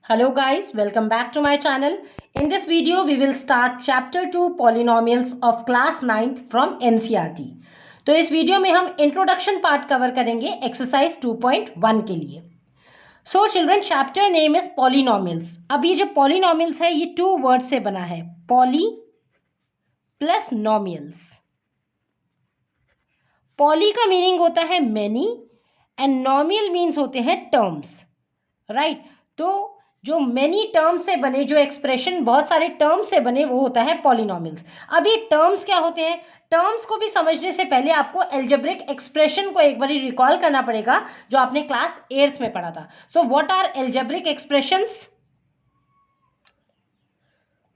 Hello guys, welcome back to my channel. In this video, we will start chapter 2 polynomials of class 9th from NCERT. तो इस video में हम introduction part cover करेंगे exercise 2.1 के लिए. So children, chapter name is polynomials. अब ये जो पॉलिनोमियल्स है ये 2 वर्ड से बना है, पॉली प्लस नोमियल्स. पॉली का मीनिंग होता है मैनी एंड नोमियल मीन्स होते हैं टर्म्स, राइट. तो जो मेनी टर्म्स से बने, जो एक्सप्रेशन बहुत सारे टर्म्स से बने, वो होता है पॉलिनोमियल्स. अब ये टर्म्स क्या होते हैं? टर्म्स को भी समझने से पहले आपको एल्जेब्रिक एक्सप्रेशन को एक बार रिकॉल करना पड़ेगा जो आपने क्लास 8th में पढ़ा था. So what are algebraic expressions?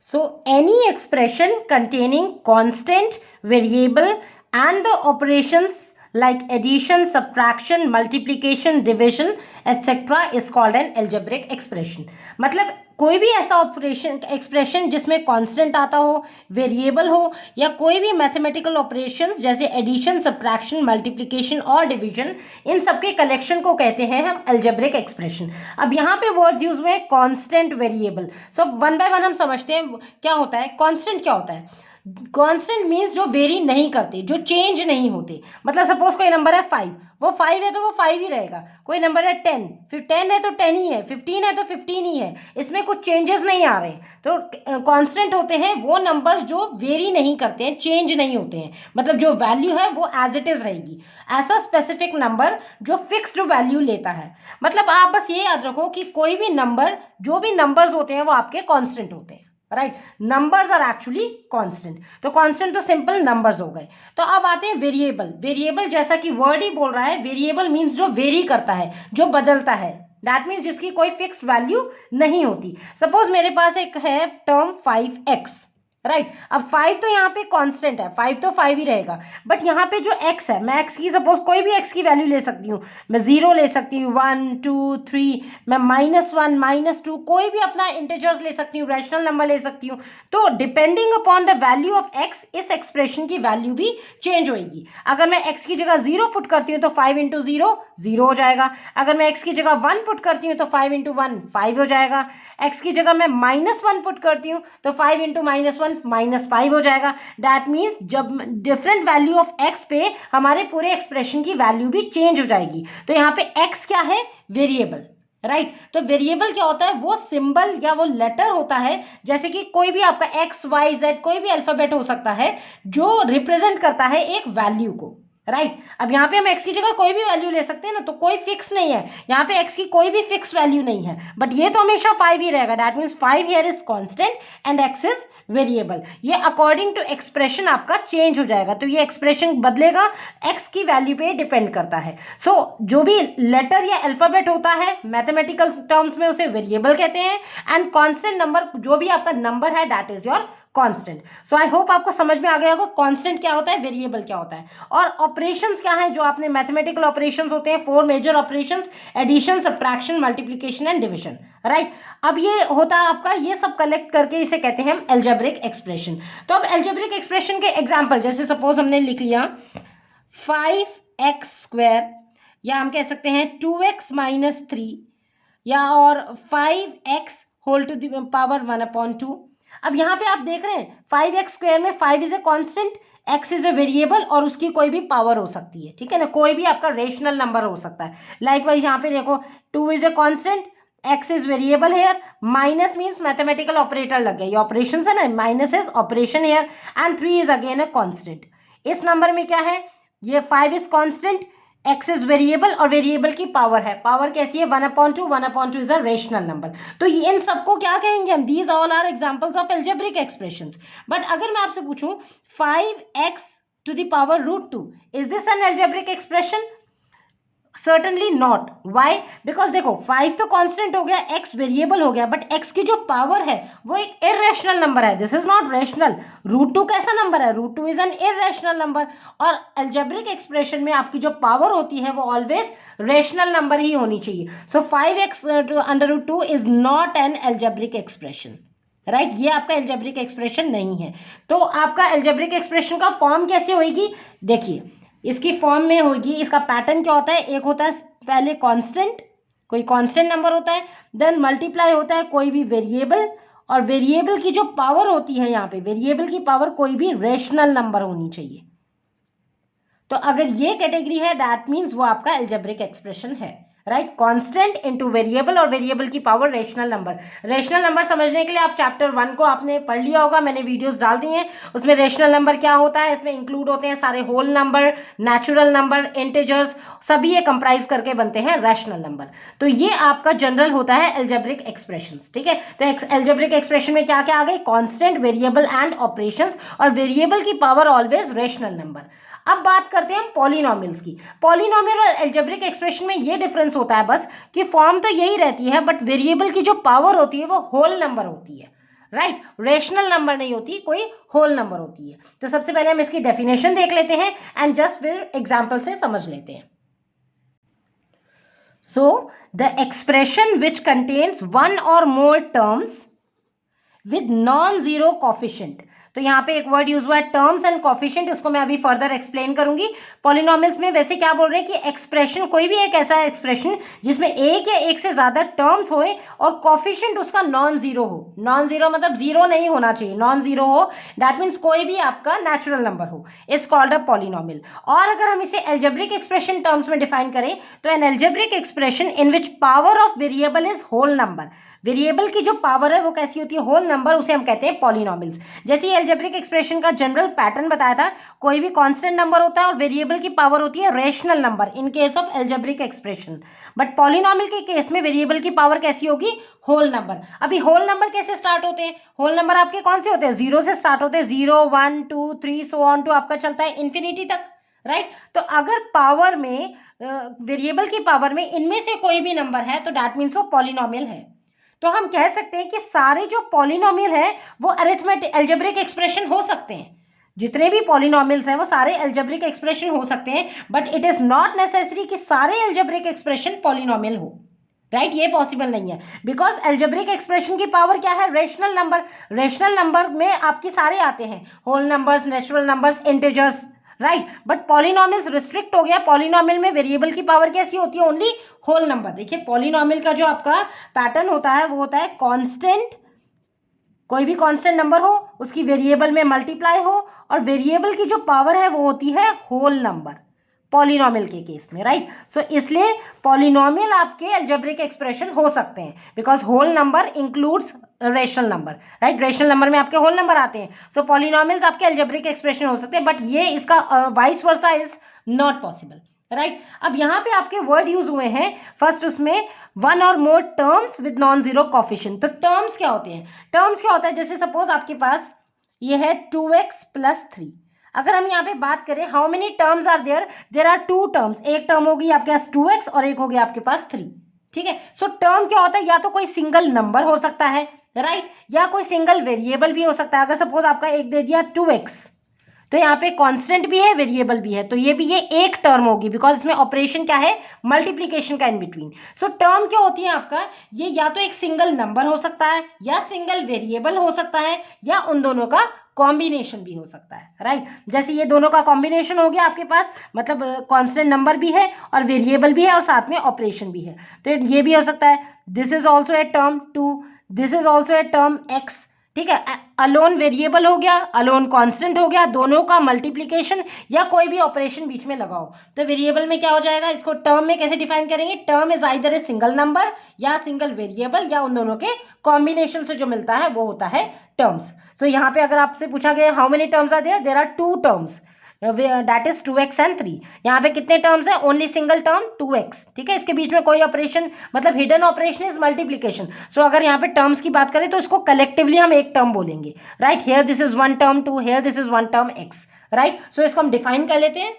So any expression containing constant, variable and the operations like addition, subtraction, multiplication, division etc. is called an algebraic expression. मतलब कोई भी ऐसा ऑपरेशन एक्सप्रेशन जिसमें कांस्टेंट आता हो, वेरिएबल हो, या कोई भी मैथमेटिकल ऑपरेशंस जैसे एडिशन, सब्ट्रैक्शन, मल्टीप्लिकेशन और डिवीजन, इन सब के कलेक्शन को कहते हैं हम अलजेब्रिक एक्सप्रेशन. अब यहाँ पे वर्ड्स यूज हुए हैं constant, variable. So one by one हम समझते हैं क्या होता है. कांस्टेंट क्या होता है? कांस्टेंट मीन्स जो वेरी नहीं करते, जो चेंज नहीं होते. मतलब सपोज कोई नंबर है 5, वो 5 है तो वो 5 ही रहेगा. कोई नंबर है 10, फिर 10 है तो 10 ही है, 15 है तो 15 ही है, इसमें कुछ चेंजेस नहीं आ रहे. तो कांस्टेंट होते हैं वो नंबर्स जो वेरी नहीं करते हैं, चेंज नहीं होते हैं. मतलब जो वैल्यू है वो एज इट इज रहेगी. ऐसा स्पेसिफिक नंबर जो फिक्स्ड वैल्यू लेता है. मतलब आप बस ये याद रखो कि कोई भी नंबर, जो भी नंबर्स होते हैं वो आपके कांस्टेंट होते हैं, right. Numbers are actually constant. तो कांस्टेंट तो सिंपल नंबर्स हो गए. तो अब आते हैं वेरिएबल. वेरिएबल जैसा कि वर्ड ही बोल रहा है, वेरिएबल मीन्स जो वेरी करता है, जो बदलता है. दैट मीन्स जिसकी कोई फिक्स्ड वैल्यू नहीं होती. सपोज मेरे पास एक है टर्म 5x, राइट. अब 5 तो यहाँ पे कांस्टेंट है, 5 तो 5 ही रहेगा. बट यहाँ पे जो x है, मैं x की सपोज कोई भी x की वैल्यू ले सकती हूँ. मैं 0 ले सकती हूँ, 1 2 3, मैं -1 -2, कोई भी अपना इंटीजर्स ले सकती हूँ, रैशनल नंबर ले सकती हूँ. तो depending upon the value of x, इस एक्सप्रेशन की वैल्यू भी चेंज होगी. अगर मैं x की जगह 0 पुट करती हूँ तो 5 × 0 0 हो जाएगा. अगर मैं x की जगह 1 पुट करती हूँ तो 5 × 1 5 हो जाएगा. x की जगह मैं -1 पुट करती हूँ तो 5 × -1 -5 हो जाएगा. दैट मीन्स जब डिफरेंट वैल्यू ऑफ x पे हमारे पूरे एक्सप्रेशन की वैल्यू भी चेंज हो जाएगी. तो यहाँ पे x क्या है? Variable, right. तो वेरिएबल क्या होता है? वो सिंबल या वो लेटर होता है, जैसे कि कोई भी आपका x y z कोई भी अल्फाबेट हो सकता है, जो रिप्रेजेंट करता है एक वैल्यू को, राइट. अब यहाँ पे हम x की जगह कोई भी वैल्यू ले सकते हैं ना, तो कोई फिक्स नहीं है. यहाँ पे x की कोई भी फिक्स वैल्यू नहीं है, बट ये तो हमेशा 5 ही रहेगा. That means 5 here is constant and x is variable. ये अकॉर्डिंग टू एक्सप्रेशन आपका चेंज हो जाएगा. तो ये एक्सप्रेशन बदलेगा, x की वैल्यू पे डिपेंड करता है. सो जो भी लेटर या अल्फाबेट होता है मैथमेटिकल टर्म्स में उसे वेरिएबल कहते हैं. एंड कांस्टेंट नंबर, जो भी आपका नंबर है, that is your constant. So I hope आपको समझ में आ गया होगा कांस्टेंट क्या होता है, वेरिएबल क्या होता है. और ऑपरेशंस क्या है जो आपने मैथमेटिकल ऑपरेशंस होते हैं, 4 major operations: addition, subtraction, multiplication and division, right. अब ये होता है आपका, ये सब कलेक्ट करके इसे कहते हैं हम एल्जेब्रिक एक्सप्रेशन. तो अब एल्जेब्रिक एक्सप्रेशन के एग्जांपल, जैसे सपोज हमने लिख लिया 5x², या हम कह सकते हैं 2x - 3, या और 5x whole to the power 1/2. अब यहाँ पे आप देख रहे हैं 5x² में 5 is a constant, x is a variable, और उसकी कोई भी पावर हो सकती है, ठीक है ना. कोई भी आपका रेशनल नंबर हो सकता है. लाइकवाइज यहाँ पे देखो 2 is a constant, x is variable here, minus means mathematical operator लग गया, ये ऑपरेशन है ना, minus is operation here, and 3 is again a constant. इस नंबर में क्या है? ये 5 is constant, x is variable, और वेरिएबल की पावर है. पावर कैसी है? 1/2. 1/2 इज अ रेशनल नंबर. तो इन सबको क्या कहेंगे हम? These all are examples of algebraic expressions. But अगर मैं आपसे पूछूं 5x⁻√2, is this an algebraic expression? Certainly not. Why? Because देखो 5 तो कांस्टेंट हो गया, x वेरिएबल हो गया, बट x की जो पावर है वो एक इरेशनल नंबर है. This is not rational. √2 कैसा नंबर है? √2 इज एन इरेशनल नंबर. और एल्जेब्रिक एक्सप्रेशन में आपकी जो पावर होती है वो ऑलवेज रेशनल नंबर ही होनी चाहिए. सो 5x⁻√2 is not an algebraic expression, right. ये आपका एल्जेब्रिक एक्सप्रेशन नहीं है. तो आपका एल्जेब्रिक एक्सप्रेशन का फॉर्म कैसे होगी? देखिए, इसकी फॉर्म में होगी, इसका पैटर्न क्या होता है? एक होता है पहले कांस्टेंट, कोई कांस्टेंट नंबर होता है, देन मल्टीप्लाई होता है कोई भी वेरिएबल, और वेरिएबल की जो पावर होती है यहाँ पे, वेरिएबल की पावर कोई भी रेशनल नंबर होनी चाहिए। तो अगर ये कैटेगरी है दैट मीन्स वो आपका एल्जेब्रिक एक्सप्रेशन है, राइट। कांस्टेंट इनटू वेरिएबल और वेरिएबल की power rational number. Rational number समझने के लिए आप चैप्टर 1 को आपने पढ़ लिया होगा, मैंने वीडियोस डाल दी हैं उसमें। रेशनल नंबर क्या होता है, इसमें इंक्लूड होते हैं सारे whole number, natural number, integers, सभी ये कंप्राइज करके बनते हैं रैशनल नंबर। तो ये आपका जनरल होता है एल्जेब्रिक एक्सप्रेशंस, ठीक है। तो एल्जेब्रिक एक्सप्रेशन में क्या क्या आ गई, कांस्टेंट, वेरिएबल एंड ऑपरेशंस, और वेरिएबल की पावर ऑलवेज रेशनल नंबर। अब बात करते हैं हम पॉलिनोमियल्स की। पॉलिनोमियल और एल्जेब्रिक एक्सप्रेशन में ये डिफरेंस होता है बस कि फॉर्म तो यही रहती है, बट वेरिएबल की जो पावर होती है वो होल नंबर होती है, राइट। रेशनल नंबर नहीं होती, कोई होल नंबर होती है। तो सबसे पहले हम इसकी डेफिनेशन देख लेते हैं एंड जस्ट फिर एग्जाम्पल से समझ लेते हैं। So the expression which contains one or more terms with non zero coefficient. तो यहाँ पे एक वर्ड यूज हुआ है टर्म्स एंड कोफिशिएंट, उसको मैं अभी फर्दर एक्सप्लेन करूंगी। पॉलिनोमियल्स में वैसे क्या बोल रहे हैं कि एक्सप्रेशन, कोई भी एक ऐसा एक्सप्रेशन जिसमें एक या एक से ज्यादा टर्म्स होए और कोफिशिएंट उसका नॉन जीरो हो। नॉन जीरो मतलब जीरो नहीं होना चाहिए, नॉन जीरो हो, दैट मीन्स कोई भी आपका नेचुरल नंबर हो, इज कॉल्ड अ पॉलिनोमियल। और अगर हम इसे एल्जेब्रिक एक्सप्रेशन टर्म्स में डिफाइन करें तो an algebraic expression in which power of variable is whole number. Variable की जो पावर है वो कैसी होती है, होल नंबर, उसे हम कहते हैं पॉलिनोमियल्स। जैसे एल्जेब्रिक एक्सप्रेशन का जनरल पैटर्न बताया था, कोई भी कांस्टेंट नंबर होता है और वेरिएबल की पावर होती है rational number in case of algebraic expression. But polynomial के केस में वेरिएबल की पावर कैसी होगी, होल नंबर। अभी होल नंबर कैसे स्टार्ट होते हैं, होल नंबर आपके कौन से होते हैं, जीरो से स्टार्ट होते हैं, 0 1 2 3 सो ऑन टू आपका चलता है इन्फिनिटी तक, राइट। तो अगर पावर में वेरिएबल की पावर में इनमें से कोई भी नंबर है तो दैट मीन्स वो पॉलिनोमियल है। तो हम कह सकते हैं कि सारे जो पॉलिनोमियल है वो अरिथमेटिक एल्जेब्रिक एक्सप्रेशन हो सकते हैं। जितने भी पॉलिनोमियल्स हैं वो सारे एल्जेब्रिक एक्सप्रेशन हो सकते हैं, but it is not necessary कि सारे एल्जेब्रिक एक्सप्रेशन पॉलिनोमियल हो, राइट। ये पॉसिबल नहीं है, बिकॉज एल्जेब्रिक एक्सप्रेशन की पावर क्या है, रेशनल नंबर। रेशनल नंबर में आपके सारे आते हैं, whole numbers, natural numbers, integers, right. But polynomials restrict हो गया, पॉलिनोमियल में वेरिएबल की पावर कैसी होती है, ओनली होल नंबर। देखिए पॉलिनोमियल का जो आपका पैटर्न होता है वो होता है कांस्टेंट, कोई भी कांस्टेंट नंबर हो उसकी वेरिएबल में मल्टीप्लाई हो, और वेरिएबल की जो पावर है वो होती है होल नंबर पॉलिनोमियल के केस में, राइट। सो इसलिए पॉलिनोमियल आपके एल्जेब्रिक एक्सप्रेशन हो सकते हैं because whole number includes rational number, right. Rational number में आपके होल नंबर आते हैं, सो पॉलिनोमियल्स आपके एल्जेब्रिक एक्सप्रेशन हो सकते हैं, बट ये इसका vice versa is not possible, right. अब यहाँ पे आपके वर्ड यूज हुए हैं, फर्स्ट उसमें one or more terms with non zero coefficient. तो टर्म्स क्या होते हैं, टर्म्स क्या होता है, जैसे सपोज आपके पास ये है 2x + 3। अगर हम यहाँ पे बात करें how many terms are there, there are 2 terms. एक टर्म होगी आपके पास 2x और एक होगी आपके पास 3, ठीक है। सो टर्म क्या होता है, या तो कोई सिंगल नंबर हो सकता है, राइट, या कोई सिंगल वेरिएबल भी हो सकता है। अगर सपोज आपका एक दे दिया 2x, तो यहाँ पे कांस्टेंट भी है, वेरिएबल भी है, तो ये भी ये एक टर्म होगी बिकॉज इसमें ऑपरेशन क्या है, मल्टीप्लीकेशन का इन बिटवीन। सो टर्म क्या होती है आपका, ये या तो एक सिंगल नंबर हो सकता है, या सिंगल वेरिएबल हो सकता है, या उन दोनों का कॉम्बिनेशन भी हो सकता है, राइट। जैसे ये दोनों का कॉम्बिनेशन हो गया आपके पास, मतलब कांस्टेंट नंबर भी है और वेरिएबल भी है और साथ में ऑपरेशन भी है, तो ये भी हो सकता है। This is also a term 2, this is also a term x, ठीक है। अलोन वेरिएबल हो गया, अलोन कांस्टेंट हो गया, दोनों का मल्टीप्लिकेशन या कोई भी ऑपरेशन बीच में लगाओ तो वेरिएबल में क्या हो जाएगा। इसको टर्म में कैसे डिफाइन करेंगे, term is either a single number या सिंगल वेरिएबल या उन दोनों के कॉम्बिनेशन से जो मिलता है वो होता है टर्म्स। सो यहाँ पे अगर आपसे पूछा गया how many terms are there, there are 2 terms, that is 2x and 3। यहाँ पे कितने टर्म्स हैं, ओनली सिंगल टर्म 2x, ठीक है। इसके बीच में कोई ऑपरेशन, मतलब हिडन ऑपरेशन इज मल्टीप्लिकेशन। सो अगर यहाँ पे टर्म्स की बात करें तो इसको कलेक्टिवली हम एक टर्म बोलेंगे, right. Here this is 1 term 2, here this is 1 term x, right. So इसको हम डिफाइन कर लेते हैं।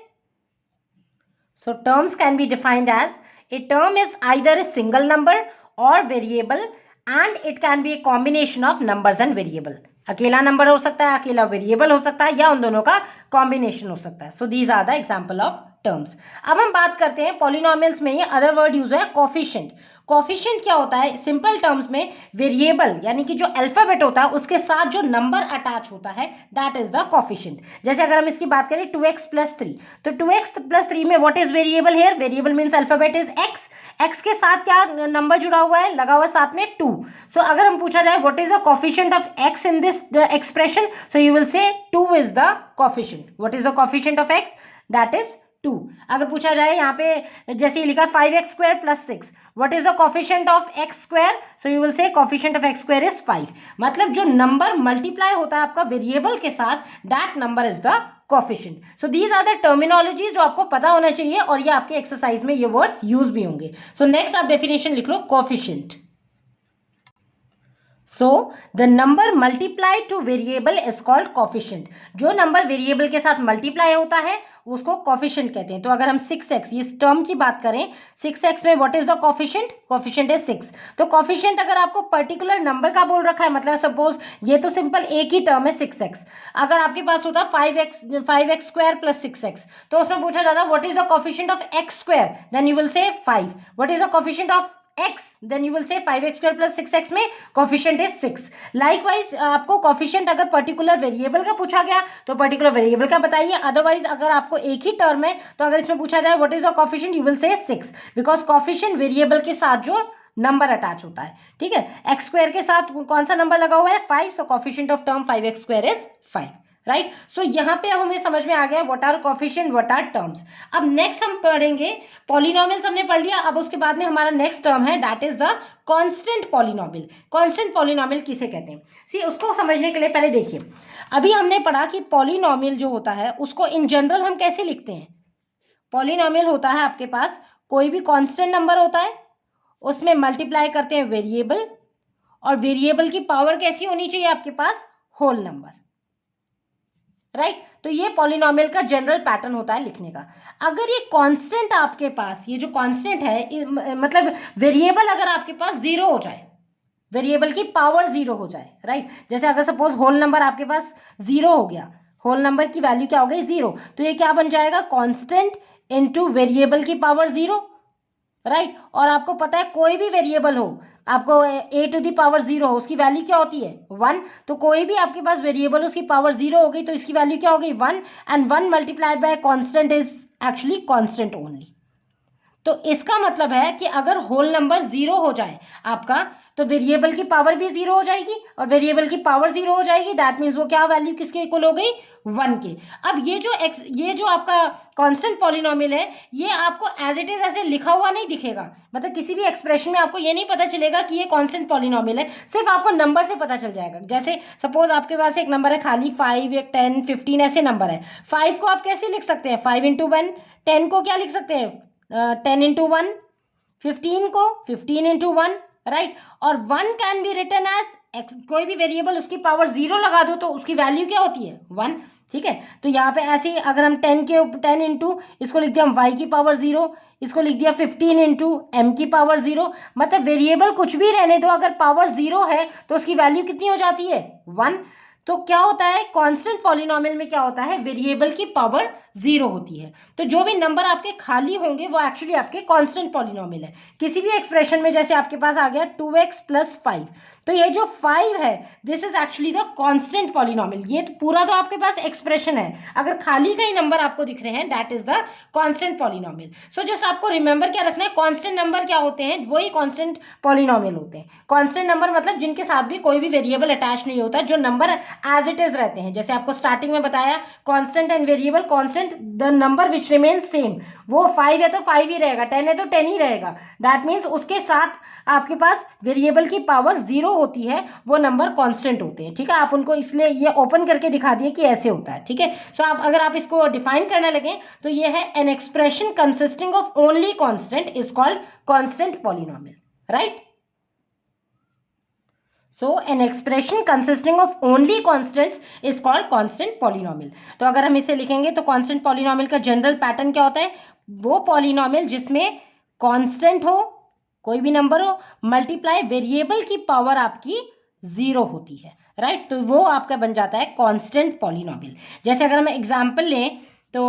So terms can be defined as a term is either a single number or variable and it can be a combination of numbers and variable. अकेला number हो सकता है, अकेला वेरिएबल हो सकता है, या उन दोनों का कॉम्बिनेशन हो सकता है। So these are the example of terms. अब हम बात करते हैं पॉलिनोमियल्स में ये अदर वर्ड यूज है कोफिशिएंट। कोफिशिएंट क्या होता है? सिंपल टर्म्स में वेरिएबल यानी कि जो अल्फाबेट होता है उसके साथ जो नंबर अटैच होता है दैट इज द कोफिशिएंट। जैसे अगर हम इसकी बात करें 2x + 3, तो 2x + 3 में what is variable here? Variable means alphabet is x। x के साथ क्या नंबर जुड़ा हुआ है? लगा हुआ है साथ में 2। सो अगर हम पूछा जाए what is the coefficient of x in this expression, so you will से 2 is the coefficient. What is the coefficient of x? That is 2। अगर पूछा जाए यहाँ पे जैसे लिखा 5x² + 6, what is the coefficient of x²? So you will से coefficient of x² is 5। मतलब जो नंबर मल्टीप्लाई होता है आपका वेरिएबल के साथ that number is the coefficient. So these are the terminologies जो आपको पता होना चाहिए और ये आपके एक्सरसाइज में ये वर्ड्स यूज भी होंगे। सो नेक्स्ट आप डेफिनेशन लिख लो coefficient. So the number multiply to variable is called coefficient. जो नंबर वेरिएबल के साथ मल्टीप्लाई होता है उसको कोफिशिएंट कहते हैं। तो अगर हम 6x इस टर्म की बात करें, 6x में what is the coefficient? Coefficient is 6। तो कोफिशिएंट अगर आपको पर्टिकुलर नंबर का बोल रखा है, मतलब सपोज ये तो सिंपल एक ही टर्म है 6x, अगर आपके पास होता 5x² + 6x, तो उसमें पूछा जाता what is the coefficient of x², then you will say 5। What is the coefficient of x, then you will say 5x² + 6x में कोफिशिएंट इज 6। लाइकवाइज आपको कोफिशिएंट अगर पर्टिकुलर वेरिएबल का पूछा गया तो पर्टिकुलर वेरिएबल का बताइए, अदरवाइज अगर आपको एक ही टर्म है तो अगर इसमें पूछा जाए what is the coefficient, you will से 6, बिकॉज कोफिशिएंट वेरिएबल के साथ जो नंबर अटैच होता है, ठीक है। x² के साथ कौन सा नंबर लगा हुआ है? 5, so coefficient of term 5x² is 5, right. So यहाँ पे अब हमें समझ में आ गया what are coefficient, what are terms. अब नेक्स्ट हम पढ़ेंगे पॉलिनोमियल्स, हमने पढ़ लिया। अब उसके बाद में हमारा नेक्स्ट टर्म है that is the constant polynomial. Constant polynomial किसे कहते हैं? सी उसको समझने के लिए पहले देखिए, अभी हमने पढ़ा कि पॉलिनोमियल जो होता है उसको इन जनरल हम कैसे लिखते हैं। पॉलिनोमियल होता है आपके पास कोई भी कांस्टेंट नंबर होता है, उसमें मल्टीप्लाई करते हैं वेरिएबल, और वेरिएबल की पावर कैसी होनी चाहिए आपके पास? Whole number, right. तो ये पॉलिनोमियल का जनरल पैटर्न होता है लिखने का। अगर ये कांस्टेंट आपके पास, ये जो कांस्टेंट है मतलब वेरिएबल अगर आपके पास 0 हो जाए, वेरिएबल की पावर 0 हो जाए, राइट। जैसे अगर सपोज होल नंबर आपके पास 0 हो गया, होल नंबर की वैल्यू क्या हो गई? 0, तो ये क्या बन जाएगा? कांस्टेंट इनटू वेरिएबल की पावर 0, राइट। और आपको पता है कोई भी वेरिएबल हो, आपको a⁴ हो, उसकी वैल्यू क्या होती है? 1। तो कोई भी आपके पास वेरिएबल उसकी पावर 0 हो गई तो इसकी वैल्यू क्या हो गई? 1, and 1 multiplied by constant is actually constant only. तो इसका मतलब है कि अगर होल नंबर 0 हो जाए आपका, तो वेरिएबल की पावर भी 0 हो जाएगी, और वेरिएबल की पावर 0 हो जाएगी, दैट मीन्स वो क्या वैल्यू किसके इक्वल हो गई? 1 के। अब ये जो आपका कांस्टेंट पॉलिनोमियल है, ये आपको एज इट इज ऐसे लिखा हुआ नहीं दिखेगा, मतलब किसी भी एक्सप्रेशन में आपको ये नहीं पता चलेगा कि ये कांस्टेंट पॉलिनोमियल है, सिर्फ आपको नंबर से पता चल जाएगा। जैसे सपोज आपके पास एक नंबर है खाली 5 या 10 15 ऐसे नंबर है, 5 को आप कैसे लिख सकते हैं? 5 × 1। 10 को क्या लिख सकते हैं? 10 × 1। 15 को 15 × 1, राइट। और 1 कैन बी रिटन एज कोई भी वेरिएबल उसकी पावर 0 लगा दो तो उसकी वैल्यू क्या होती है? 1, ठीक है। तो यहाँ पे ऐसे ही अगर हम 10 इंटू इसको लिख दिया हम y की पावर 0, इसको लिख दिया 15 इंटू m की पावर 0, मतलब वेरिएबल कुछ भी रहने दो, अगर पावर 0 है तो उसकी वैल्यू कितनी हो जाती है? 1। तो क्या होता है कांस्टेंट पॉलिनोमियल में? क्या होता है? वेरिएबल की पावर 0 होती है। तो जो भी नंबर आपके खाली होंगे वो एक्चुअली आपके कांस्टेंट पॉलिनोमियल है। किसी भी एक्सप्रेशन में जैसे आपके पास आ गया 2x + 5, तो ये जो 5 है this is actually the constant polynomial. ये तो पूरा तो आपके पास एक्सप्रेशन है, अगर खाली का ही नंबर आपको दिख रहे हैं that is the constant polynomial. So just आपको रिमेंबर क्या रखना है, कांस्टेंट नंबर क्या होते हैं? वही कांस्टेंट पॉलिनोमियल होते हैं। कांस्टेंट नंबर मतलब जिनके साथ भी कोई भी वेरिएबल अटैच नहीं होता, जो नंबर एज इट इज रहते हैं। जैसे आपको स्टार्टिंग में बताया constant and variable, constant the number which remain same, वो 5 है तो 5 ही रहेगा, 10 है तो 10 ही रहेगा, दैट मीन्स उसके साथ आपके पास वेरिएबल की पावर 0 होती है, वो नंबर कांस्टेंट होते हैं, ठीक है। आप उनको इसलिए ये ओपन करके दिखा दिए कि ऐसे होता है, ठीक है। सो आप अगर आप इसको डिफाइन करने लगे तो ये है an expression consisting of only constant is called constant polynomial, right. So an expression consisting of only constants is called constant polynomial. तो अगर हम इसे लिखेंगे तो constant polynomial का जनरल पैटर्न क्या होता है? वो पॉलिनोमियल जिसमें कांस्टेंट हो, कोई भी नंबर हो, मल्टीप्लाई वेरिएबल की पावर आपकी 0 होती है, राइट। तो वो आपका बन जाता है कांस्टेंट पॉलिनोमियल। जैसे अगर हम एग्जांपल लें तो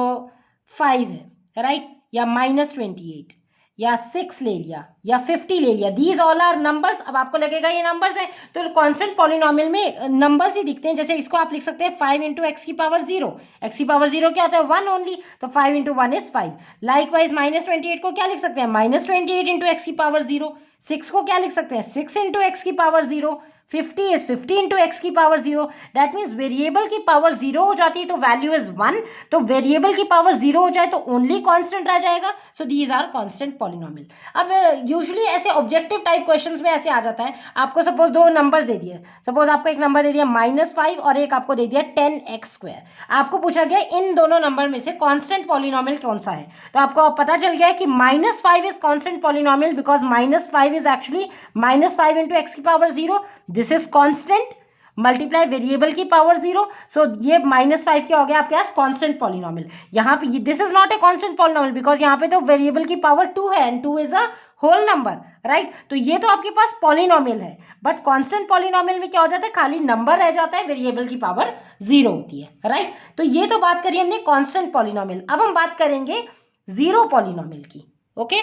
5 है, राइट, या -28 या 6 ले लिया या 50 ले लिया, दीज ऑल आर नंबर्स। अब आपको लगेगा ये नंबर्स हैं, तो कांस्टेंट पॉलिनोमियल में नंबर्स ही दिखते हैं। जैसे इसको आप लिख सकते हैं 5 इंटू एक्स की पावर 0, एक्स की पावर 0 क्या होता है 1 ओनली, तो 5 इंटू 1 इज 5। लाइकवाइज -28 को क्या लिख सकते हैं -28 इंटू एक्स की पावर 0, 6 को क्या लिख सकते हैं 6 इंटू एक्स की पावर 0, 50 इज 50 इंटू एक्स की पावर 0। दैट मीन्स वेरिएबल की पावर 0 हो जाती है तो वैल्यू इज 1, तो वेरिएबल की पावर 0 हो जाए तो ओनली कांस्टेंट रह जाएगा। So these are constant polynomial. अब यूजुअली ऐसे ऑब्जेक्टिव टाइप क्वेश्चंस में ऐसे आ जाता है, आपको सपोज दो नंबर दे दिए, सपोज आपको एक नंबर दे दिया -5 और एक आपको दे दिया 10x²। आपको पूछा गया इन दोनों नंबर में से कांस्टेंट पॉलिनोमियल कौन सा है, तो आपको पता चल गया कि -5 is constant polynomial because -5 is actually -5 into X की power 0, this is constant multiply variable की पावर 0। सो ये -5 क्या हो गया आपके पास कांस्टेंट पॉलिनोमियल। यहाँ पे this is not a constant polynomial because यहाँ पे तो वेरिएबल की पावर 2 है and 2 is a whole number, right. तो ये तो आपके पास पॉलिनोमियल है, बट कांस्टेंट पॉलिनोमियल में क्या हो जाता है खाली नंबर रह जाता है, वेरिएबल की पावर 0 होती है, राइट। तो ये तो बात करी हमने कांस्टेंट पॉलिनोमियल। अब हम बात करेंगे जीरो पॉलिनोमियल की, ओके।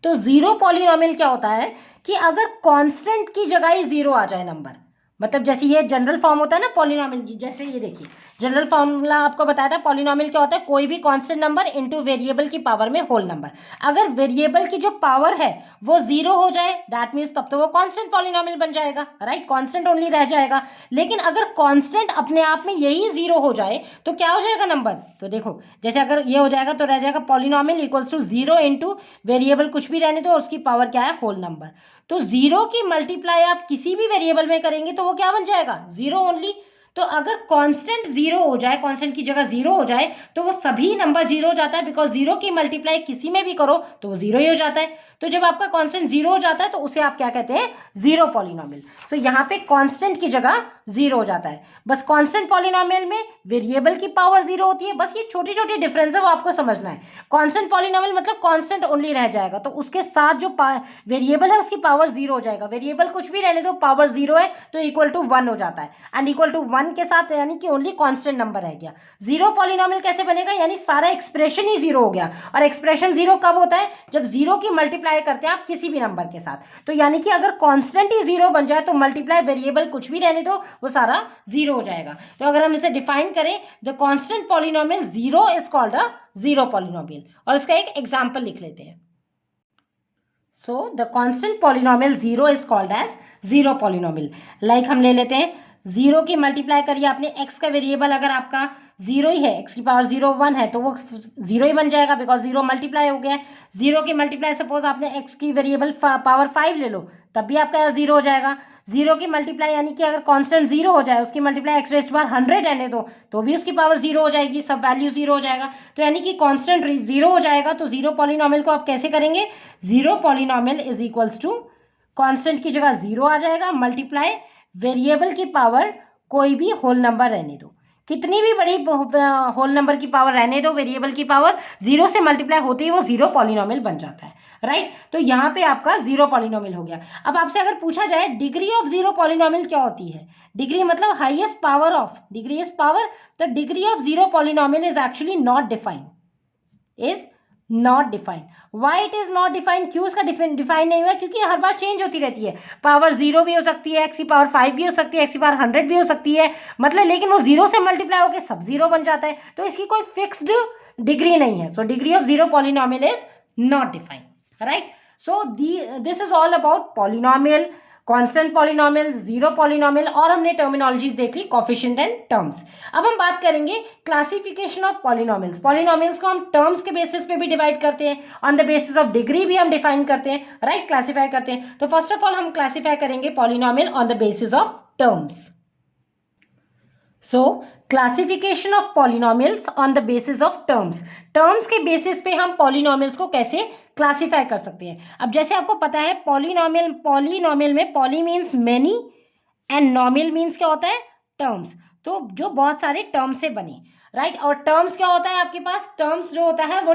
तो जीरो पॉलिनोमियल क्या होता है कि अगर कांस्टेंट की जगह ही 0 आ जाए नंबर, मतलब जैसे ये जनरल फॉर्म होता है ना पॉलिनोमियल की, जैसे ये देखिए जनरल फॉर्मूला आपको बताया था पॉलिनोमियल क्या होता है, कोई भी कांस्टेंट नंबर इनटू वेरिएबल की पावर में होल नंबर। अगर वेरिएबल की जो पावर है वो 0 हो जाए दैट मीन्स तब तो वो कांस्टेंट पॉलिनोमियल बन जाएगा, राइट, कांस्टेंट ओनली रह जाएगा। लेकिन अगर कांस्टेंट अपने आप में यही 0 हो जाए तो क्या हो जाएगा नंबर, तो देखो जैसे अगर ये हो जाएगा तो रह जाएगा polynomial equals to 0 into variable कुछ भी रहने दो और उसकी पावर क्या है होल नंबर। तो 0 की मल्टीप्लाई आप किसी भी वेरिएबल में करेंगे तो वो क्या बन जाएगा 0 ओनली। तो अगर कांस्टेंट 0 हो जाए, कांस्टेंट की जगह 0 हो जाए तो वो सभी नंबर 0 हो जाता है बिकॉज 0 की मल्टीप्लाई किसी में भी करो तो वो 0 ही हो जाता है। तो जब आपका कांस्टेंट 0 हो जाता है तो उसे आप क्या कहते हैं जीरो पॉलिनोमियल। सो यहाँ पे कांस्टेंट की जगह 0 हो जाता है। बस कांस्टेंट पॉलिनोमियल में वेरिएबल की पावर 0 होती है, बस ये छोटी छोटी डिफरेंस है वो आपको समझना है। कांस्टेंट पॉलिनोमियल मतलब कांस्टेंट ओनली रह जाएगा तो उसके साथ जो वेरिएबल है उसकी पावर 0 हो जाएगा, वेरिएबल कुछ भी रहने दो पावर 0 है तो इक्वल टू 1 हो जाता है एंड इक्वल टू 1 के साथ यानी कि ओनली कांस्टेंट नंबर रह गया। जीरो पॉलिनोमियल कैसे बनेगा, यानी सारा एक्सप्रेशन ही 0 हो गया। और एक्सप्रेशन 0 कब होता है, जब 0 की मल्टीप्लाई करते हैं आप किसी भी नंबर के साथ। तो यानी कि अगर कांस्टेंट ही 0 बन जाए तो मल्टीप्लाई वेरिएबल कुछ भी रहने दो वो सारा 0 हो जाएगा। तो अगर हम इसे डिफाइन करें the constant polynomial 0 is called a zero polynomial. और इसका एक एग्जांपल लिख लेते हैं। So the constant polynomial 0 is called as zero polynomial. Like हम ले लेते हैं 0 की मल्टीप्लाई करिए आपने x का वेरिएबल अगर आपका 0 ही है, x की पावर 0 1 है तो वो 0 ही बन जाएगा बिकॉज 0 मल्टीप्लाई हो गया है। 0 की मल्टीप्लाई सपोज आपने x की वेरिएबल पावर 5 ले लो तब भी आपका 0 हो जाएगा। 0 की मल्टीप्लाई यानी कि अगर कांस्टेंट 0 हो जाए उसकी मल्टीप्लाई एक्स रेज़ पावर 100 रहने दो तो भी उसकी पावर 0 हो जाएगी, सब वैल्यू 0 हो जाएगा। तो यानी कि कांस्टेंट 0 हो जाएगा तो जीरो पॉलिनोमियल को आप कैसे करेंगे, zero polynomial is equals to constant की जगह 0 आ जाएगा मल्टीप्लाई वेरिएबल की पावर कोई भी होल नंबर रहने दो, कितनी भी बड़ी होल नंबर की पावर रहने दो, वेरिएबल की पावर 0 से मल्टीप्लाई होते ही वो जीरो पॉलिनोमियल बन जाता है, राइट। तो यहाँ पे आपका जीरो पॉलिनोमियल हो गया। अब आपसे अगर पूछा जाए डिग्री ऑफ जीरो पॉलिनोमियल क्या होती है, डिग्री मतलब highest power of, degree is power, तो degree of zero polynomial is actually not defined, is not define. Why it is not define, क्यों इसका डिफाइन नहीं हुआ, क्योंकि हर बार चेंज होती रहती है। पावर 0 भी हो सकती है, एक्स की पावर 5 भी हो सकती है, एक्स की पावर 100 भी हो सकती है, मतलब लेकिन वो 0 से मल्टीप्लाई होकर सब 0 बन जाता है। तो इसकी कोई फिक्स्ड डिग्री नहीं है। So degree of zero polynomial is not define, right. So this is all about polynomial, constant polynomial, zero polynomial और हमने टर्मिनोलॉजीज देख ली कोफिशिएंट एंड टर्म्स। अब हम बात करेंगे क्लासिफिकेशन ऑफ पॉलिनोमियल्स। पॉलिनोमियल्स को हम टर्म्स के बेसिस पे भी डिवाइड करते हैं, on the basis of degree भी हम डिफाइन करते हैं, राइट, क्लासीफाई करते हैं। तो फर्स्ट ऑफ ऑल हम क्लासीफाई करेंगे polynomial on the basis of terms. So classification of polynomials on the basis of terms, terms के बेसिस पे हम पॉलिनोमियल्स को कैसे क्लासिफाई कर सकते हैं। अब जैसे आपको पता है पॉलिनोमियल में poly means many and nomial means क्या होता है टर्म्स, तो जो बहुत सारे टर्म से बने, राइट। और टर्म्स क्या होता है आपके पास, टर्म्स जो होता है वो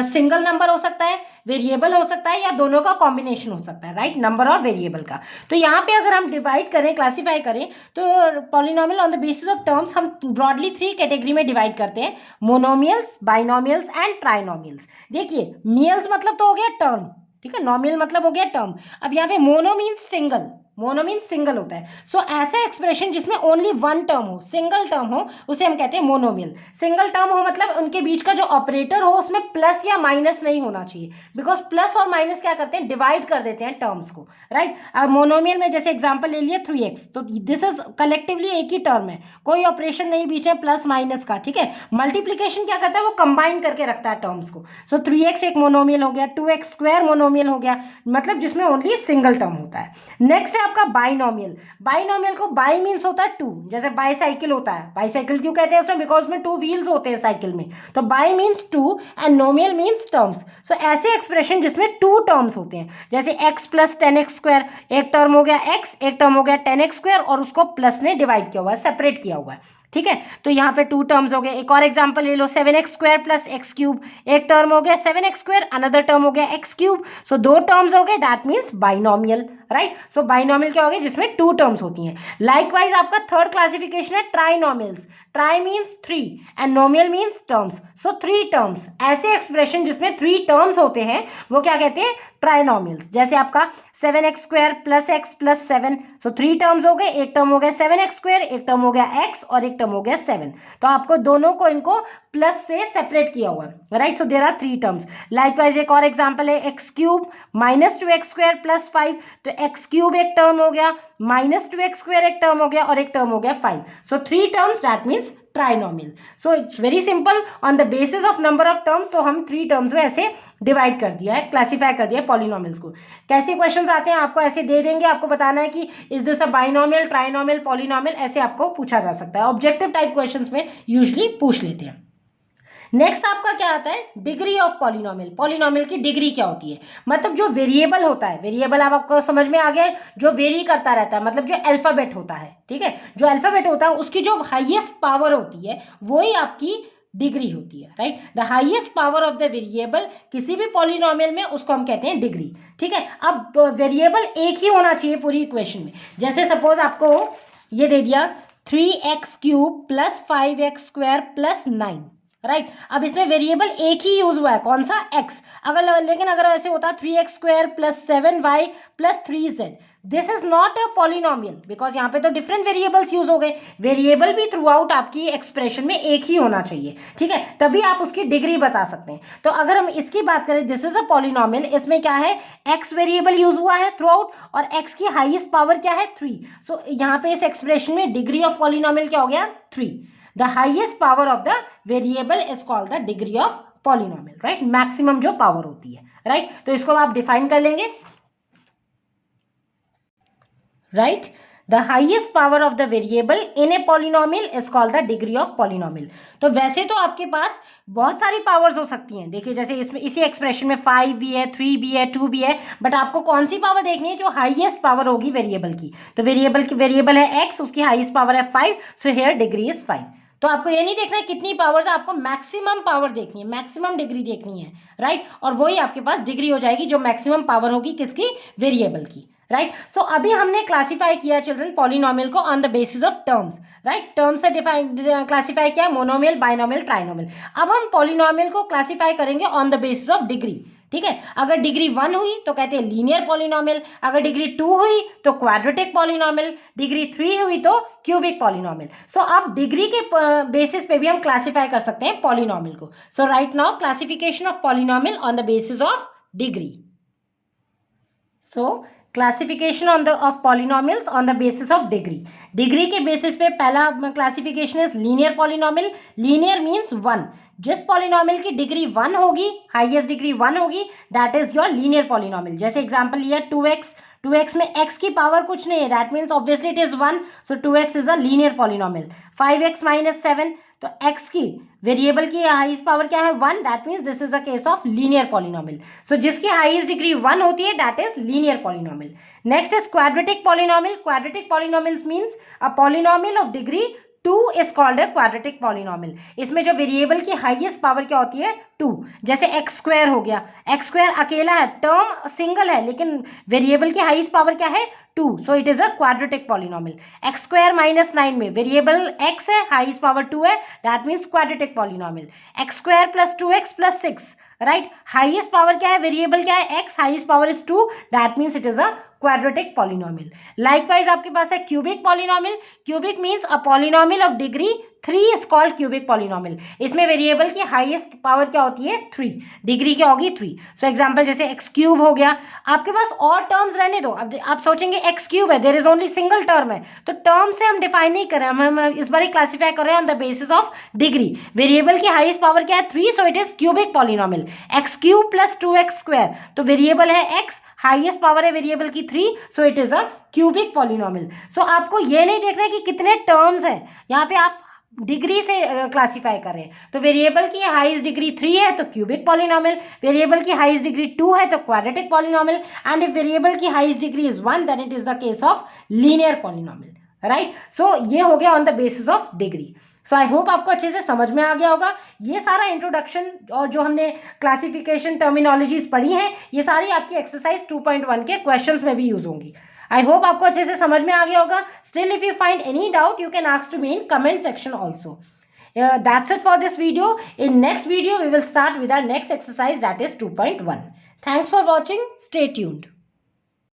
सिंगल नंबर हो सकता है, वेरिएबल हो सकता है, या दोनों का कॉम्बिनेशन हो सकता है, राइट, नंबर और वेरिएबल का। तो यहाँ पे अगर हम डिवाइड करें, क्लासीफाई करें, तो polynomial on the basis of terms हम ब्रॉडली 3 कैटेगरी में डिवाइड करते हैं, मोनोमियल्स, बाइनोमियल्स एंड ट्राइनोमियल्स। देखिए मियल्स मतलब तो हो गया टर्म, ठीक है, नॉमियल मतलब हो गया टर्म। अब यहाँ पे mono means single, mono means single होता है। सो ऐसा एक्सप्रेशन जिसमें ओनली वन टर्म हो, सिंगल टर्म हो, उसे हम कहते हैं मोनोमियल। सिंगल टर्म हो मतलब उनके बीच का जो ऑपरेटर हो उसमें प्लस या माइनस नहीं होना चाहिए, बिकॉज प्लस और माइनस क्या करते हैं, डिवाइड कर देते हैं टर्म्स को, राइट। अब मोनोमियल में जैसे एग्जांपल ले लिया 3x, तो दिस इज कलेक्टिवली एक ही टर्म है, कोई ऑपरेशन नहीं बीच में प्लस माइनस का, ठीक है। मल्टीप्लीकेशन क्या करता है, वो कंबाइन करके रखता है टर्म्स को। सो 3x एक मोनोमियल हो गया, 2x स्क्वायर मोनोमियल हो गया, मतलब जिसमें ओनली सिंगल टर्म होता है। नेक्स्ट है आपका बाइनोमियल। बाइनोमियल को बाई मीन्स होता है टू, जैसे बाईसाइकिल होता है, बाईसाइकिल क्यों कहते हैं उसमें, बिकॉज में 2 व्हील्स होते हैं साइकिल में, तो bi means 2 and nomial means terms. So ऐसे एक्सप्रेशन जिसमें 2 टर्म्स होते हैं, जैसे x प्लस 10x स्क्वायर, एक टर्म हो गया x, एक टर्म हो गया 10x स्क्वायर, और उसको प्लस ने डिवाइड किया हुआ है, सेपरेट किया हुआ है, ठीक है। तो यहाँ पे 2 टर्म्स हो गए। एक और एग्जांपल ले लो, 7x square plus x cube, एक टर्म हो गया 7x स्क्वायर, अनदर टर्म हो गया x क्यूब, सो 2 टर्म्स हो गए, that means binomial, right. So binomial क्या हो गया, जिसमें 2 टर्म्स होती हैं। लाइकवाइज आपका थर्ड क्लासिफिकेशन है trinomials. Try means 3 and nomial means terms, so 3 terms. ऐसे एक्सप्रेशन जिसमें 3 टर्म्स होते हैं वो क्या कहते हैं, ट्राइनोमियल्स। जैसे आपका 7x square plus x plus 7, सो 3 टर्म्स हो गए, एक टर्म हो गया 7x स्क्वायर, एक टर्म हो गया x, और एक टर्म हो गया 7। तो आपको दोनों को इनको प्लस से सेपरेट किया हुआ है, right. So there are 3 terms. Likewise एक और एग्जांपल है x cube minus 2x square plus 5, तो x क्यूब एक टर्म हो गया, माइनस 2x स्क्वायर एक टर्म हो गया, और एक टर्म हो गया 5, सो 3 terms, that means trinomial. So it's very simple, on the basis of number of terms, तो हम 3 टर्म्स में ऐसे डिवाइड कर दिया है, क्लासीफाई कर दिया है पॉलिनोमियल्स को। कैसे क्वेश्चंस आते हैं आपको ऐसे दे देंगे, आपको बताना है कि is this a binomial, trinomial, polynomial, ऐसे आपको पूछा जा सकता है। ऑब्जेक्टिव टाइप क्वेश्चंस में यूजुअली पूछ लेते हैं। नेक्स्ट आपका क्या आता है, डिग्री ऑफ पॉलिनोमियल। पॉलिनोमियल की डिग्री क्या होती है, मतलब जो वेरिएबल होता है, वेरिएबल आपको समझ में आ गया, जो वेरी करता रहता है, मतलब जो अल्फाबेट होता है, ठीक है, जो अल्फाबेट होता है उसकी जो हाईएस्ट पावर होती है वही आपकी डिग्री होती है, right. The highest power of the variable किसी भी पॉलिनोमियल में, उसको हम कहते हैं डिग्री, ठीक है। अब वेरिएबल एक ही होना चाहिए पूरी इक्वेशन में। जैसे सपोज आपको ये दे दिया 3x cube plus 5x square plus 9, right. अब इसमें वेरिएबल एक ही यूज हुआ है, कौन सा, x। अगर लेकिन अगर ऐसे होता 3x square plus 7y plus 3z, this is not a polynomial, because यहाँ पे तो डिफरेंट वेरिएबल्स यूज हो गए। वेरिएबल भी थ्रू आउट आपकी एक्सप्रेशन में एक ही होना चाहिए, ठीक है, तभी आप उसकी डिग्री बता सकते हैं। तो अगर हम इसकी बात करें, दिस इज अ पॉलिनोमियल, इसमें क्या है, x वेरिएबल यूज हुआ है थ्रू आउट, और x की हाईएस्ट पावर क्या है, 3। सो यहाँ पे इस एक्सप्रेशन में डिग्री ऑफ पॉलिनोमियल क्या हो गया, 3। The highest power of the variable is called the degree of polynomial, right? Maximum जो पावर होती है, right? तो इसको आप डिफाइन कर लेंगे, right? The highest power of the variable in a polynomial is called the degree of polynomial. तो वैसे तो आपके पास बहुत सारी पावर्स हो सकती हैं, देखिए जैसे इसमें इसी एक्सप्रेशन में 5 भी है, 3 भी है, 2 भी है, बट आपको कौन सी पावर देखनी है, जो हाईएस्ट पावर होगी वेरिएबल की। तो वेरिएबल है x, उसकी हाईएस्ट पावर है 5, सो हियर डिग्री इज 5। तो आपको ये नहीं देखना है कितनी पावर्स, आपको मैक्सिमम पावर देखनी है, मैक्सिमम डिग्री देखनी है, राइट। और वही आपके पास डिग्री हो जाएगी जो मैक्सिमम पावर होगी किसकी, वेरिएबल की, राइट। सो अभी हमने क्लासीफाई किया चिल्ड्रन पॉलिनोमियल को on the basis of terms, right. Terms से डिफाइन क्लासीफाई किया, मोनोमियल, बाइनोमियल, ट्राइनोमियल। अब हम पॉलिनोमियल को क्लासीफाई करेंगे on the basis of degree, ठीक है। अगर डिग्री 1 हुई तो कहते हैं लीनियर पॉलिनोमियल, अगर डिग्री 2 हुई तो क्वाड्रेटिक पॉलिनोमियल, डिग्री 3 हुई तो क्यूबिक पॉलिनोमियल। सो अब डिग्री के बेसिस पे भी हम क्लासीफाई कर सकते हैं पॉलिनोमियल को। So right now classification of polynomial on the basis of degree. So classification of polynomials on the basis of degree. Degree के बेसिस पे पहला classification is linear polynomial. Linear means 1, जिस पॉलिनोमियल की degree 1 होगी, highest degree 1 होगी, that is your linear polynomial. जैसे example लिया 2x में x की पावर कुछ नहीं है, that means obviously it is 1, so 2x is a linear polynomial. 5x minus 7, तो x की वेरिएबल की हाईएस्ट पावर क्या है, 1, that means this is a case of linear polynomial. So जिसकी हाईएस्ट डिग्री 1 होती है that is linear polynomial. Next is quadratic polynomial. Quadratic polynomials means a polynomial of degree 2 is called a quadratic polynomial. इसमें जो variable की highest power क्या होती है 2. जैसे एक्स स्क्वायर हो गया, एक्स स्क्वायर अकेला है, टर्म सिंगल है, लेकिन वेरिएबल की हाईएस्ट पावर क्या है 2, सो it is a quadratic polynomial. X square minus 9 में वेरिएबल एक्स है, हाईएस्ट पावर 2 है, that means quadratic polynomial. X square plus 2x plus 6, right, highest power क्या है, वेरिएबल क्या है x, highest power is 2, that means it is a quadratic polynomial. Likewise आपके पास है cubic polynomial. Cubic means a polynomial of degree 3 is called cubic polynomial. इसमें variable की highest power क्या होती है 3, डिग्री क्या होगी 3. सो एग्जांपल जैसे एक्स क्यूब हो गया. आपके पास और टर्म्स रहने दो. अब आप सोचेंगे एक्स क्यूब है, there is only single term है, तो टर्म से हम डिफाइन नहीं कर रहे हैं, हम इस बार क्लासीफाई कर रहे हैं on the basis of degree. Variable की हाईएस्ट पावर क्या है 3, so it is cubic polynomial. X cube plus 2x square, तो वेरिएबल है x, हाईएस्ट पावर है वेरिएबल की 3, so it is a cubic polynomial. So आपको ये नहीं देखना है कि कितने टर्म्स हैं, यहाँ पे आप डिग्री से क्लासीफाई करें. तो वेरिएबल की हाईएस्ट डिग्री 3 है तो क्यूबिक पॉलिनोमियल, वेरिएबल की हाईएस्ट डिग्री 2 है तो quadratic polynomial, and if variable की highest degree is 1 then it is the case of linear polynomial, right. So ये हो गया on the basis of degree. So I hope आपको अच्छे से समझ में आ गया होगा. ये सारा इंट्रोडक्शन और जो हमने क्लासिफिकेशन टर्मिनोलॉजीज पढ़ी हैं, ये सारी आपकी एक्सरसाइज 2.1 के क्वेश्चंस में भी यूज होंगी. आई होप आपको अच्छे से समझ में आ गया होगा. Still if you find any doubt you can ask to me in comment section also. That's it for this video. In next video we will start with our next exercise, that is 2.1. Thanks for watching. Stay tuned.